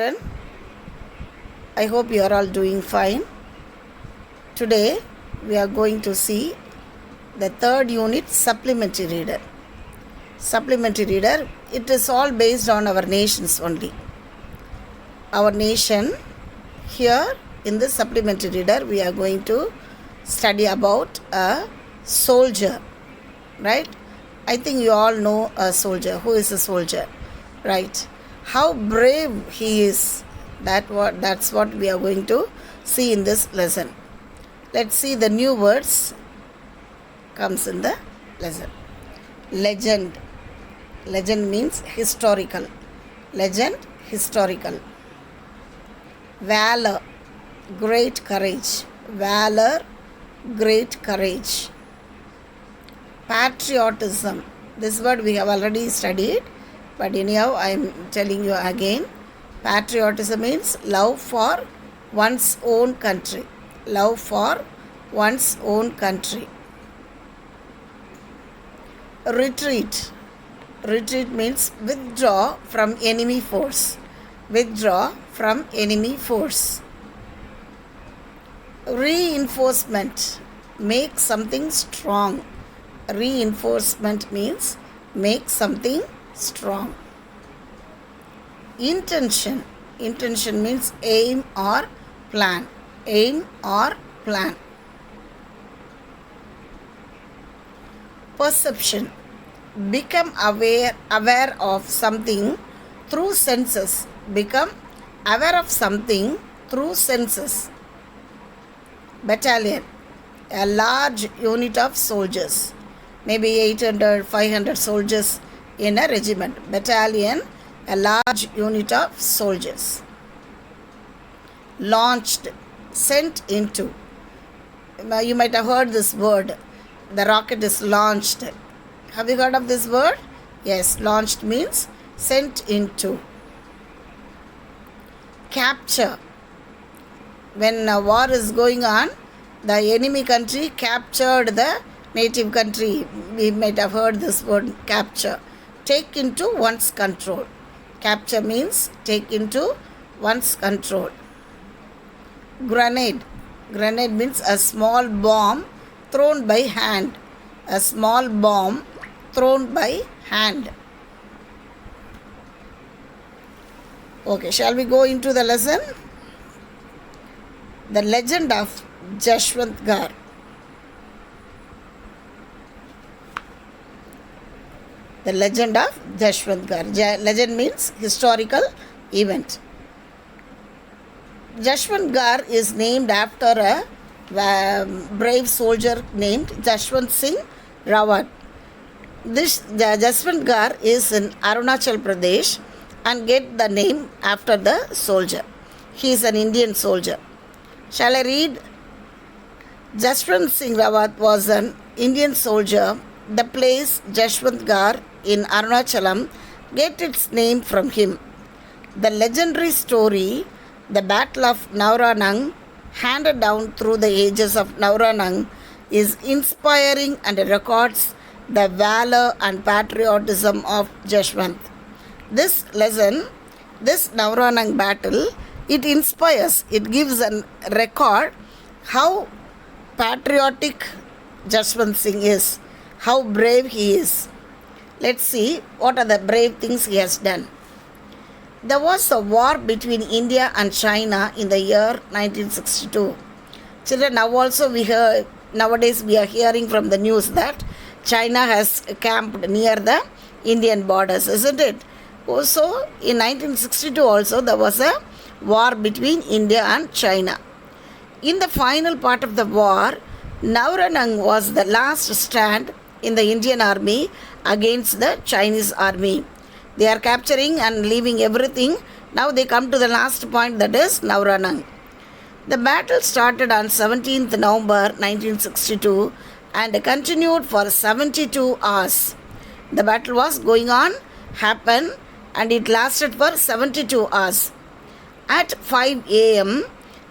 Children, I hope you are all doing fine. Today we are going to see the third unit, supplementary reader. Supplementary reader, it is all based on our nations only. Our nation, here in this supplementary reader, we are going to study about a soldier, right? I think you all know a soldier. Who is a soldier, right? How brave he is. That's what we are going to see in this lesson. Let's see the new words comes in the lesson. Legend. Legend means historical. Legend, historical. Valor, great courage. Valor, great courage. Patriotism. This word we have already studied, but anyhow I am telling you again. Patriotism means love for one's own country. Love for one's own country. Retreat. Retreat means withdraw from enemy force. Withdraw from enemy force. Reinforcement. Make something strong. Reinforcement means make something strong. Intention. Intention means aim or plan. Aim or plan. Perception. Become aware of something through senses. Become aware of something through senses. Battalion. A large unit of soldiers. Maybe 800, 500 soldiers in a regiment. Battalion, a large unit of soldiers. Launched, sent into. You might have heard this word. The rocket is launched. Have you heard of this word? Yes, launched means sent into. Capture. When a war is going on, the enemy country captured the native country. We might have heard this word, capture. Take into one's control. Capture means take into one's control. Grenade. Grenade means a small bomb thrown by hand. A small bomb thrown by hand. Okay, shall we go into the lesson? The legend of Jashwant. The legend of Jashwant. Legend means historical event. Jashwant is named after a brave soldier named Jashwant Singh Rawat. This Jashwant is in Arunachal Pradesh and get the name after the soldier. He is an Indian soldier. Shall I read? Jashwant Singh Rawat was an Indian soldier. The place Jashwant in Arunachalam get its name from him. The legendary story, the Battle of Nauranang, handed down through the ages of Nauranang, is inspiring and records the valor and patriotism of Jashwant. This lesson, this Nauranang battle, it inspires, it gives a record how patriotic Jashwant Singh is, how brave he is. Let's see what are the brave things he has done. There was a war between India and China in the year 1962. Children, nowadays we are hearing from the news that China has camped near the Indian borders, isn't it? Also, in 1962 also there was a war between India and China. In the final part of the war, Nauranang was the last stand in the Indian army against the Chinese army. They are capturing and leaving everything. Now they come to the last point, that is Nauranang. The battle started on 17th November 1962 and continued for 72 hours. The battle was going on, happened, and it lasted for 72 hours. At 5 a.m.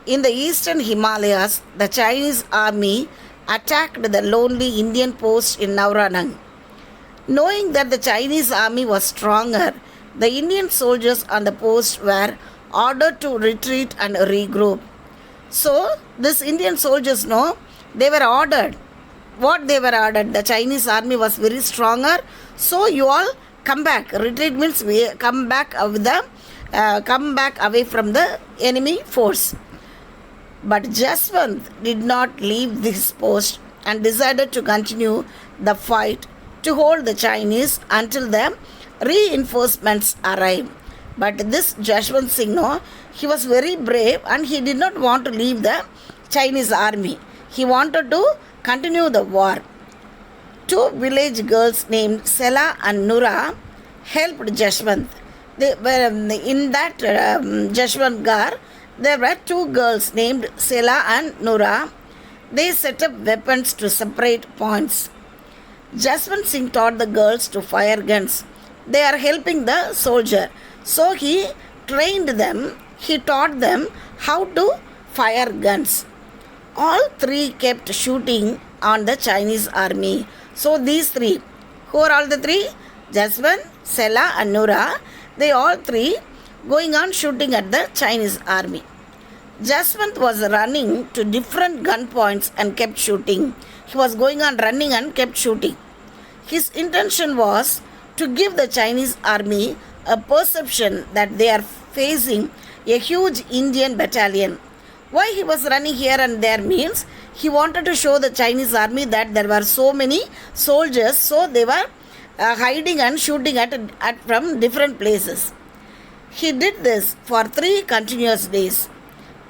in the eastern Himalayas, the Chinese army attacked the lonely Indian post in Nauranang. Knowing that the Chinese army was stronger, the Indian soldiers on the post were ordered to retreat and regroup. So, this Indian soldiers know they were ordered. What they were ordered? The Chinese army was very stronger. So, you all come back. Retreat means we come back come back away from the enemy force. But Jaswant did not leave this post and decided to continue the fight to hold the Chinese until the reinforcements arrived. But this Jaswant Singh, no, he was very brave and he did not want to leave the Chinese army. He wanted to continue the war. Two village girls named Sela and Nura helped Jaswant. They were in that Jaswant Gar. There were two girls named Sela and Nura. They set up weapons to separate points. Jaswant Singh taught the girls to fire guns. They are helping the soldier. So he trained them, he taught them how to fire guns. All three kept shooting on the Chinese army. So these three, who are all the three? Jaswant, Sela and Nura, they all three going on shooting at the Chinese army. Jaswant was running to different gun points and kept shooting. He was going on running and kept shooting. His intention was to give the Chinese army a perception that they are facing a huge Indian battalion. Why he was running here and there means he wanted to show the Chinese army that there were so many soldiers, so they were hiding and shooting at from different places. He did this for 3 continuous days.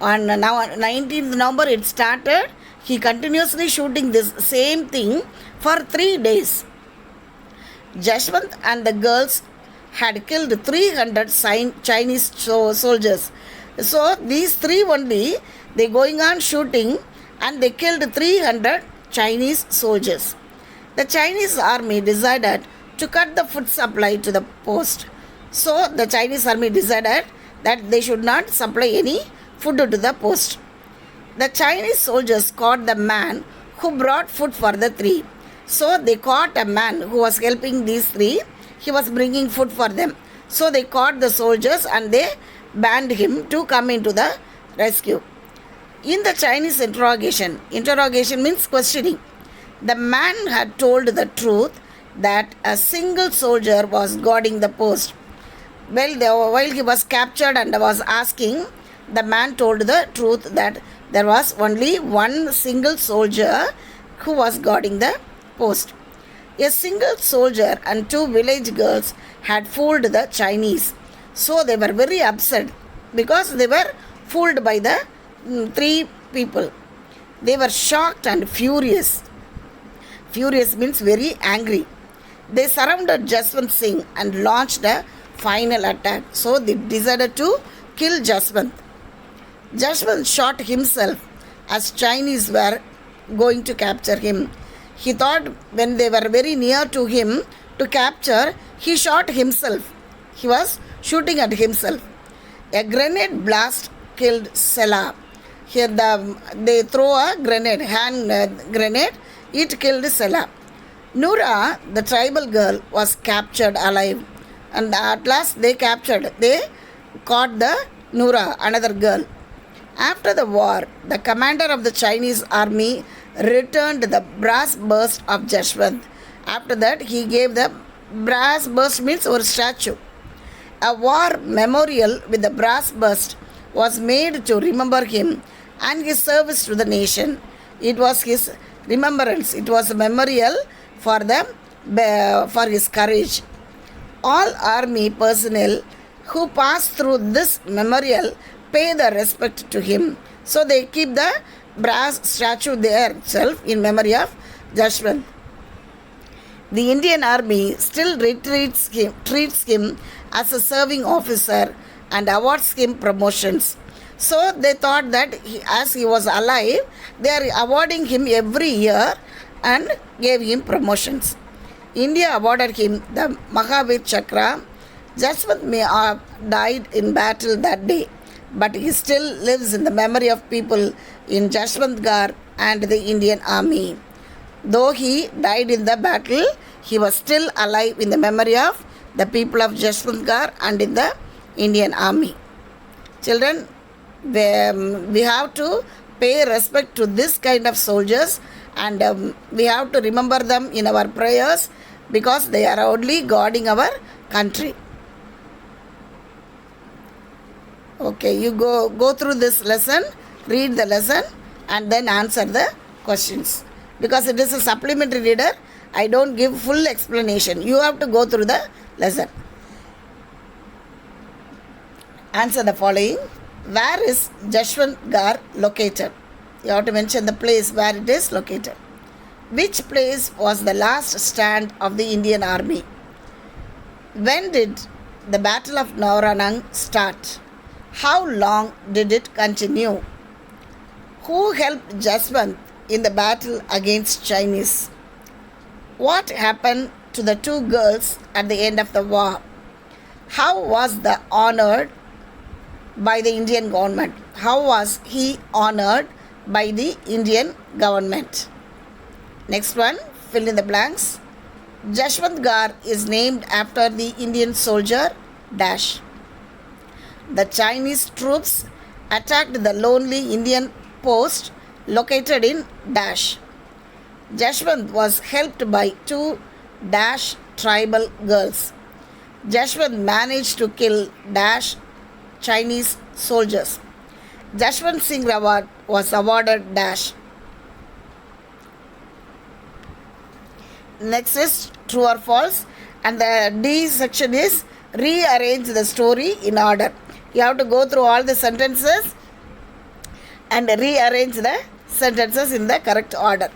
On 19th November it started. He continuously shooting this same thing for 3 days. Jaswant and the girls had killed 300 Chinese soldiers. So these three only, they going on shooting and they killed 300 Chinese soldiers. The Chinese army decided to cut the food supply to the post. So the Chinese army decided that they should not supply any food to the post. The Chinese soldiers caught the man who brought food for the three. So they caught a man who was helping these three. He was bringing food for them. So they caught the soldiers and they banned him to come into the rescue. In the Chinese interrogation means questioning, the man had told the truth that a single soldier was guarding the post. While he was captured and was asking, the man told the truth that there was only one single soldier who was guarding the post. A single soldier and 2 village girls had fooled the Chinese. So they were very upset because they were fooled by the 3 people. They were shocked and furious. Furious means very angry. They surrounded Jaswant Singh and launched a final attack. So they decided to kill Jaswant. Jaswant shot himself as Chinese were going to capture him. He thought when they were very near to him to capture, he shot himself. He was shooting at himself. A grenade blast killed Sela. Here they throw a grenade, hand grenade, it killed Sela. Nura, the tribal girl, was captured alive. And at last they caught the Nura, another girl. After the war, the commander of the Chinese army returned the brass bust of Jaswant. After that, he gave the brass bust means or statue. A war memorial with the brass bust was made to remember him and his service to the nation. It was his remembrance. It was a memorial for his courage. All army personnel who pass through this memorial pay the respect to him. So they keep the brass statue there itself in memory of Jaswant. The Indian army still treats him as a serving officer and awards him promotions. So they thought that as he was alive, they are awarding him every year and gave him promotions. India awarded him the Mahavir Chakra. Jaswant died in battle that day, but he still lives in the memory of people in Jaswantgarh and the Indian army. Though he died in the battle, he was still alive in the memory of the people of Jaswantgarh and in the Indian army. Children, we have to pay respect to this kind of soldiers, and we have to remember them in our prayers because they are only guarding our country. Okay, you go through this lesson, read the lesson, and then answer the questions. Because it is a supplementary reader, I don't give full explanation. You have to go through the lesson. Answer the following. Where is Jashwantgarh located? You have to mention the place where it is located. Which place was the last stand of the Indian army? When did the Battle of Nauranang start? How long did it continue? Who helped Jaswant in the battle against Chinese? What happened to the two girls at the end of the war? How was the honored by the Indian government? How was he honored by the Indian government? Next one, fill in the blanks. Jashwantgarh is named after the Indian soldier dash. The Chinese troops attacked the lonely Indian post located in dash. Jashwant was helped by two dash tribal girls. Jashwant managed to kill dash Chinese soldiers. Jashwant Singh Rawat was awarded dash. Next is true or false, and the D section is rearrange the story in order. You have to go through all the sentences and rearrange the sentences in the correct order.